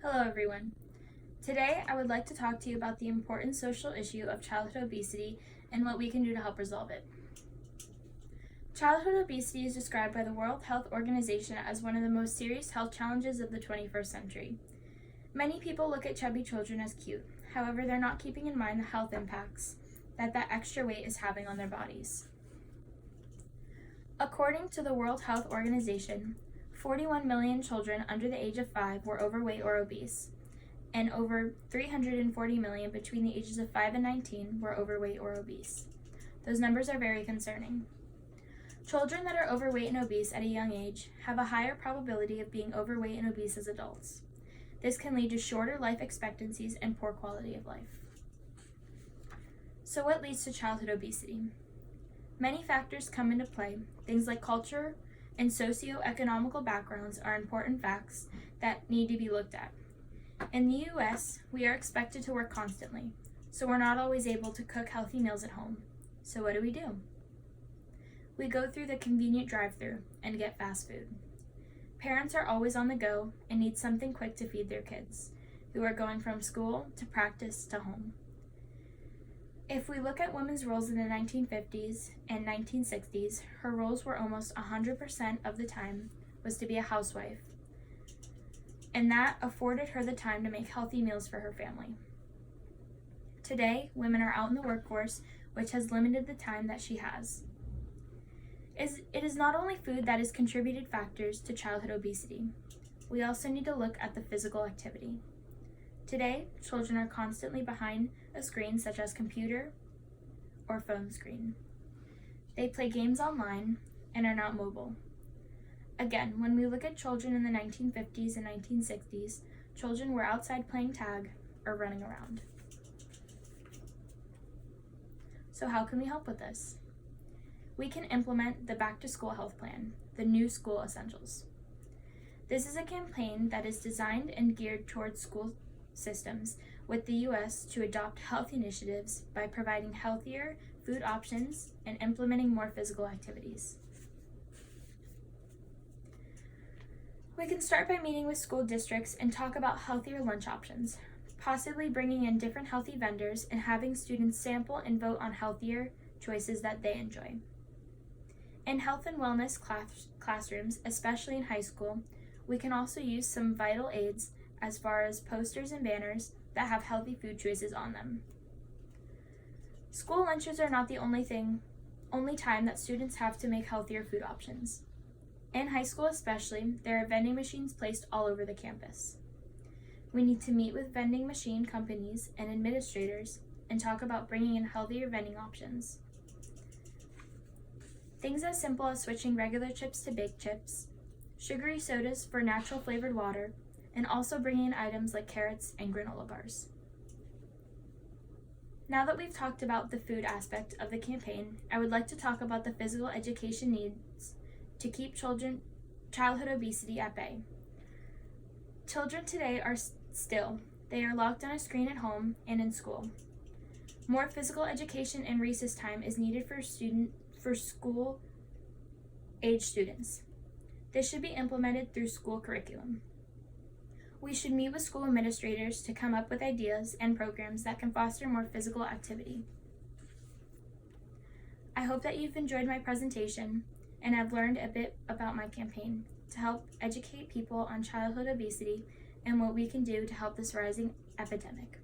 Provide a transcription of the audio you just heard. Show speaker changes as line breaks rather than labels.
Hello everyone. Today I would like to talk to you about the important social issue of childhood obesity and what we can do to help resolve it. Childhood obesity is described by the World Health Organization as one of the most serious health challenges of the 21st century. Many people look at chubby children as cute, however they're not keeping in mind the health impacts that extra weight is having on their bodies. According to the World Health Organization, 41 million children under the age of 5 were overweight or obese, and over 340 million between the ages of 5 and 19 were overweight or obese. Those numbers are very concerning. Children that are overweight and obese at a young age have a higher probability of being overweight and obese as adults. This can lead to shorter life expectancies and poor quality of life. So what leads to childhood obesity? Many factors come into play. Things like culture and socio-economical backgrounds are important facts that need to be looked at. In the US, we are expected to work constantly, so we're not always able to cook healthy meals at home. So what do? We go through the convenient drive-thru and get fast food. Parents are always on the go and need something quick to feed their kids, who are going from school to practice to home. If we look at women's roles in the 1950s and 1960s, her roles were almost 100% of the time was to be a housewife, and that afforded her the time to make healthy meals for her family. Today, women are out in the workforce, which has limited the time that she has. It is not only food that is contributed factors to childhood obesity. We also need to look at the physical activity. Today, children are constantly behind a screen such as computer or phone screen. They play games online and are not mobile. Again, when we look at children in the 1950s and 1960s, children were outside playing tag or running around. So how can we help with this? We can implement the Back to School Health Plan, the new school essentials. This is a campaign that is designed and geared towards school systems with the U.S. to adopt health initiatives by providing healthier food options and implementing more physical activities. We can start by meeting with school districts and talk about healthier lunch options, possibly bringing in different healthy vendors and having students sample and vote on healthier choices that they enjoy. In health and wellness classrooms, especially in high school, we can also use some vital aids as far as posters and banners that have healthy food choices on them. School lunches are not the only time that students have to make healthier food options. In high school especially, there are vending machines placed all over the campus. We need to meet with vending machine companies and administrators and talk about bringing in healthier vending options. Things as simple as switching regular chips to baked chips, sugary sodas for natural flavored water, and also bringing in items like carrots and granola bars. Now that we've talked about the food aspect of the campaign, I would like to talk about the physical education needs to keep childhood obesity at bay. Children today are still. They are locked on a screen at home and in school. More physical education and recess time is needed for school-age students. This should be implemented through school curriculum. We should meet with school administrators to come up with ideas and programs that can foster more physical activity. I hope that you've enjoyed my presentation and have learned a bit about my campaign to help educate people on childhood obesity and what we can do to help this rising epidemic.